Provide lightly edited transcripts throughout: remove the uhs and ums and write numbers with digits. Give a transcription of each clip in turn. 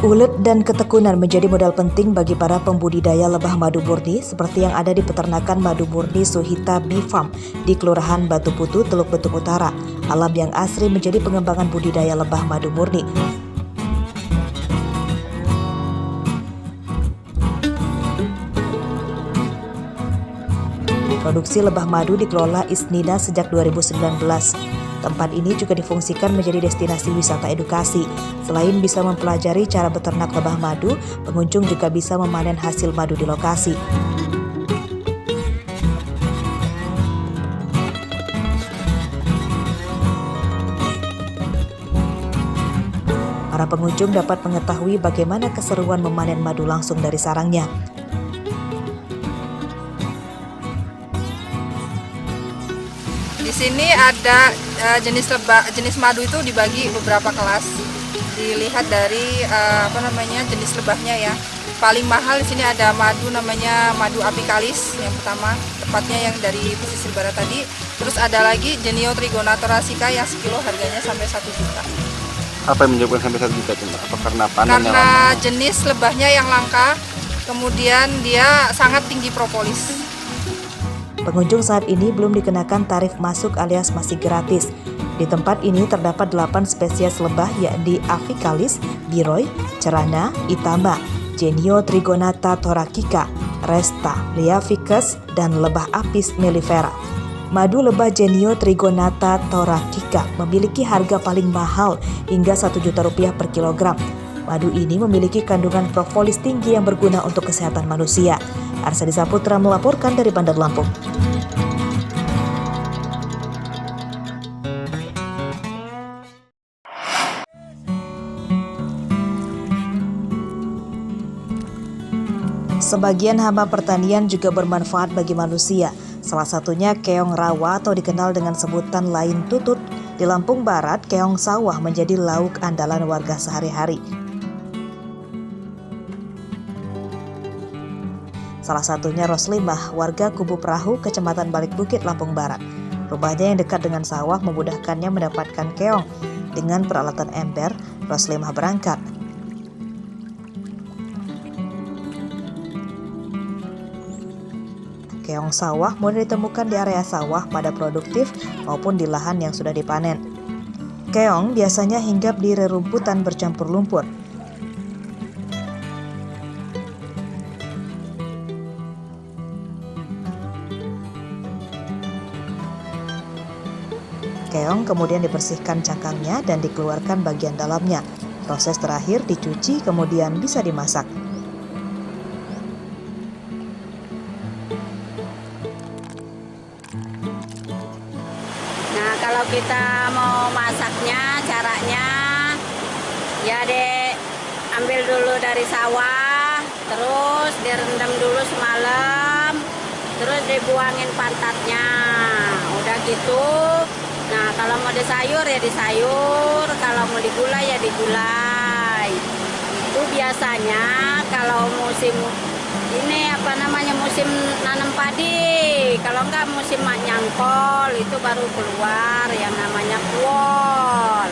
Ulet dan ketekunan menjadi modal penting bagi para pembudidaya lebah madu murni seperti yang ada di peternakan madu murni Suhita Bee Farm di Kelurahan Batu Putu, Teluk Betung Utara. Alam yang asri menjadi pengembangan budidaya lebah madu murni. Produksi lebah madu dikelola Isnina sejak 2019. Tempat ini juga difungsikan menjadi destinasi wisata edukasi. Selain bisa mempelajari cara beternak lebah madu, pengunjung juga bisa memanen hasil madu di lokasi. Para pengunjung dapat mengetahui bagaimana keseruan memanen madu langsung dari sarangnya. Di sini ada jenis madu itu dibagi beberapa kelas. Dilihat dari jenis lebahnya ya. Paling mahal di sini ada madu namanya madu apicalis yang pertama, tepatnya yang dari pesisir barat tadi. Terus ada lagi Genio Trigona thoracica yang sekilo harganya sampai 1 juta. Apa yang menyebabkan sampai 1 juta? Apa karena panennya? Karena jenis lebahnya yang langka, kemudian dia sangat tinggi propolis. Pengunjung saat ini belum dikenakan tarif masuk alias masih gratis. Di tempat ini terdapat 8 spesies lebah yakni Avicalis, Biroy, Cerana, Itama, Genio Trigonata thoracica, Resta, Leaficus, dan lebah apis mellifera. Madu lebah Genio Trigonata thoracica memiliki harga paling mahal hingga Rp1 juta per kilogram. Madu ini memiliki kandungan propolis tinggi yang berguna untuk kesehatan manusia. Arsadi Saputra melaporkan dari Bandar Lampung. Sebagian hama pertanian juga bermanfaat bagi manusia. Salah satunya keong rawa atau dikenal dengan sebutan lain tutut. Di Lampung Barat, keong sawah menjadi lauk andalan warga sehari-hari. Salah satunya Roslimah, warga Kubu Perahu, Kecamatan Balik Bukit, Lampung Barat. Rumahnya yang dekat dengan sawah memudahkannya mendapatkan keong. Dengan peralatan ember, Roslimah berangkat. Keong sawah mudah ditemukan di area sawah pada produktif maupun di lahan yang sudah dipanen. Keong biasanya hinggap di rerumputan bercampur lumpur. Keong kemudian dibersihkan cangkangnya dan dikeluarkan bagian dalamnya. Proses terakhir dicuci kemudian bisa dimasak. Nah, kalau kita mau masaknya, caranya ya ambil dulu dari sawah, terus direndam dulu semalam, terus dibuangin pantatnya. Udah gitu. Nah, kalau mau disayur ya disayur, kalau mau digulai ya digulai. Itu biasanya kalau musim musim nanam padi. Kalau enggak musim nyangkol itu baru keluar yang namanya kuol.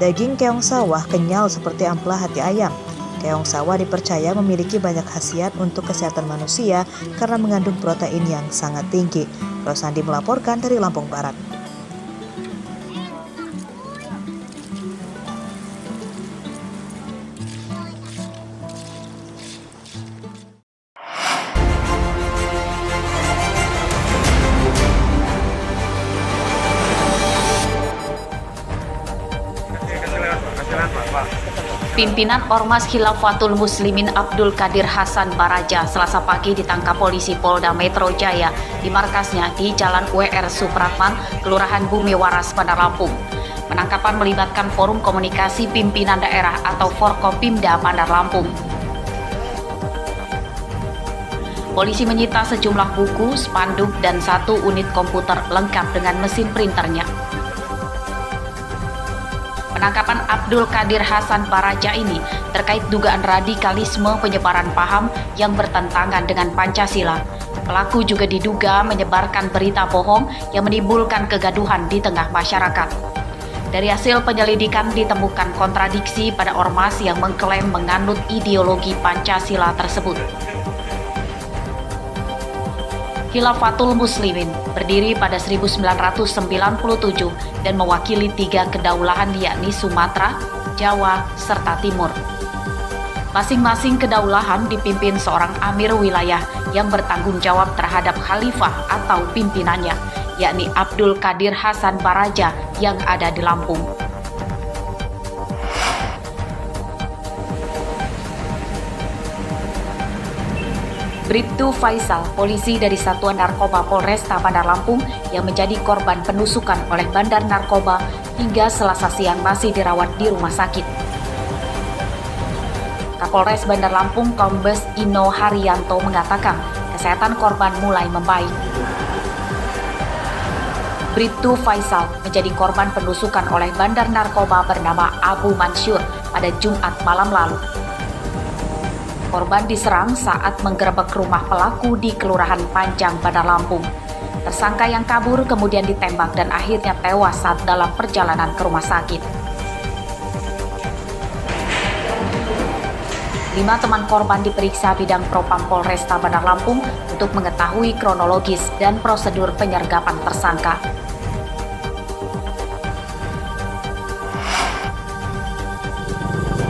Daging keong sawah kenyal seperti ampela hati ayam. Keong sawah dipercaya memiliki banyak khasiat untuk kesehatan manusia karena mengandung protein yang sangat tinggi. Rosandi melaporkan dari Lampung Barat. Pimpinan Ormas Khilafatul Muslimin Abdul Qadir Hasan Baraja Selasa pagi ditangkap polisi Polda Metro Jaya di markasnya di Jalan WR Supratman, Kelurahan Bumi Waras, Bandar Lampung. Penangkapan melibatkan Forum Komunikasi Pimpinan Daerah atau Forkopimda Bandar Lampung. Polisi menyita sejumlah buku, spanduk, dan 1 unit komputer lengkap dengan mesin printernya. Penangkapan Abdul Qadir Hasan Baraja ini terkait dugaan radikalisme penyebaran paham yang bertentangan dengan Pancasila. Pelaku juga diduga menyebarkan berita bohong yang menimbulkan kegaduhan di tengah masyarakat. Dari hasil penyelidikan ditemukan kontradiksi pada ormas yang mengklaim menganut ideologi Pancasila tersebut. Khilafatul Muslimin berdiri pada 1997 dan mewakili 3 kedaulahan yakni Sumatera, Jawa, serta Timur. Masing-masing kedaulahan dipimpin seorang amir wilayah yang bertanggung jawab terhadap khalifah atau pimpinannya, yakni Abdul Qadir Hasan Baraja yang ada di Lampung. Bribtu Faisal, polisi dari Satuan Narkoba Polresta Bandar Lampung yang menjadi korban penusukan oleh Bandar Narkoba hingga Selasa siang masih dirawat di rumah sakit. Kapolres Bandar Lampung Kombes Ino Haryanto mengatakan kesehatan korban mulai membaik. Bribtu Faisal menjadi korban penusukan oleh Bandar Narkoba bernama Abu Mansur pada Jumat malam lalu. Korban diserang saat menggerebek rumah pelaku di Kelurahan Panjang, Bandar Lampung. Tersangka yang kabur kemudian ditembak dan akhirnya tewas saat dalam perjalanan ke rumah sakit. 5 teman korban diperiksa bidang Propam Polresta Bandar Lampung untuk mengetahui kronologis dan prosedur penyergapan tersangka.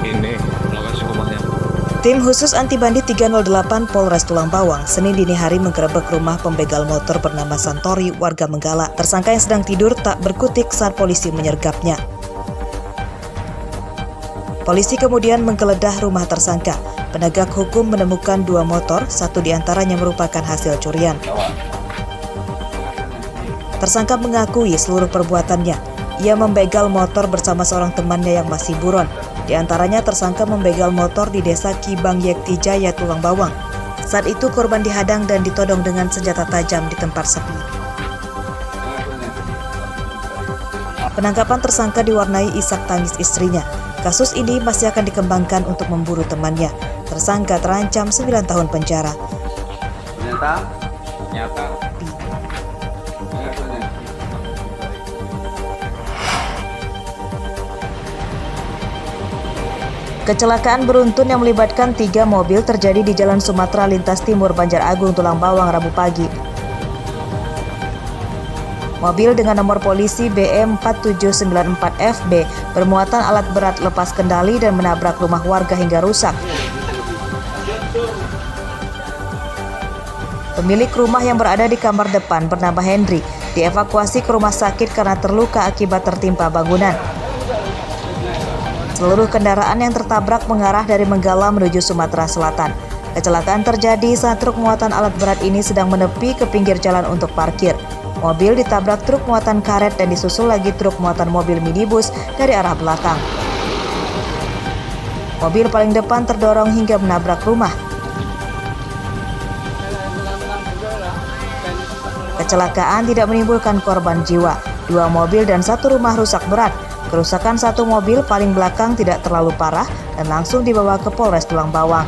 Ini lokasi rumahnya. Tim khusus anti bandit 308 Polres Tulang Bawang Senin dini hari menggerebek rumah pembegal motor bernama Santori warga Menggala. Tersangka yang sedang tidur tak berkutik saat polisi menyergapnya. Polisi kemudian menggeledah rumah tersangka. Penegak hukum menemukan 2 motor, 1 diantaranya merupakan hasil curian. Tersangka mengakui seluruh perbuatannya. Ia membegal motor bersama seorang temannya yang masih buron. Di antaranya tersangka membegal motor di desa Kibang Yekti Jaya, Tulang Bawang. Saat itu korban dihadang dan ditodong dengan senjata tajam di tempat sepi. Penangkapan tersangka diwarnai isak tangis istrinya. Kasus ini masih akan dikembangkan untuk memburu temannya. Tersangka terancam 9 tahun penjara. Nyata. Kecelakaan beruntun yang melibatkan 3 mobil terjadi di Jalan Sumatera Lintas Timur Banjar Agung, Tulang Bawang, Rabu pagi. Mobil dengan nomor polisi BM 4794FB bermuatan alat berat lepas kendali dan menabrak rumah warga hingga rusak. Pemilik rumah yang berada di kamar depan bernama Henry dievakuasi ke rumah sakit karena terluka akibat tertimpa bangunan. Seluruh kendaraan yang tertabrak mengarah dari Menggala menuju Sumatera Selatan. Kecelakaan terjadi saat truk muatan alat berat ini sedang menepi ke pinggir jalan untuk parkir. Mobil ditabrak truk muatan karet dan disusul lagi truk muatan mobil minibus dari arah belakang. Mobil paling depan terdorong hingga menabrak rumah. Kecelakaan tidak menimbulkan korban jiwa. 2 mobil dan 1 rumah rusak berat. Kerusakan 1 mobil paling belakang tidak terlalu parah dan langsung dibawa ke Polres Tulang Bawang.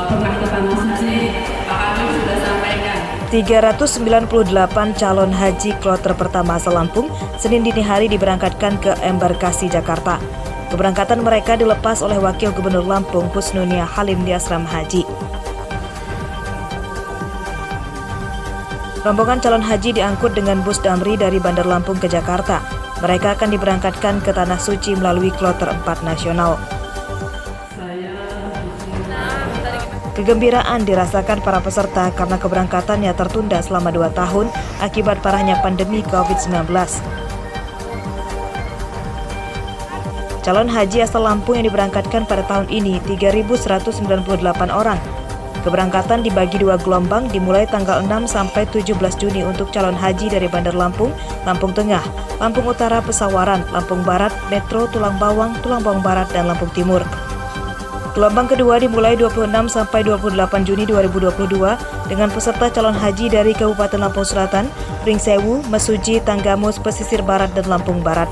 Pernah ke tanah suci, Pak Amin sudah sampaikan. 398 calon haji kloter pertama asal Lampung Senin dini hari diberangkatkan ke Embarkasi Jakarta. Keberangkatan mereka dilepas oleh Wakil Gubernur Lampung Husnunia Halim di Asrama Haji. Rombongan calon haji diangkut dengan bus Damri dari Bandar Lampung ke Jakarta. Mereka akan diberangkatkan ke Tanah Suci melalui kloter 4 nasional. Kegembiraan dirasakan para peserta karena keberangkatannya tertunda selama 2 tahun akibat parahnya pandemi COVID-19. Calon haji asal Lampung yang diberangkatkan pada tahun ini 3.198 orang. Keberangkatan dibagi 2 gelombang dimulai tanggal 6 sampai 17 Juni untuk calon haji dari Bandar Lampung, Lampung Tengah, Lampung Utara, Pesawaran, Lampung Barat, Metro, Tulang Bawang Barat, dan Lampung Timur. Gelombang kedua dimulai 26 sampai 28 Juni 2022 dengan peserta calon haji dari Kabupaten Lampung Selatan, Pringsewu, Mesuji, Tanggamus, Pesisir Barat, dan Lampung Barat.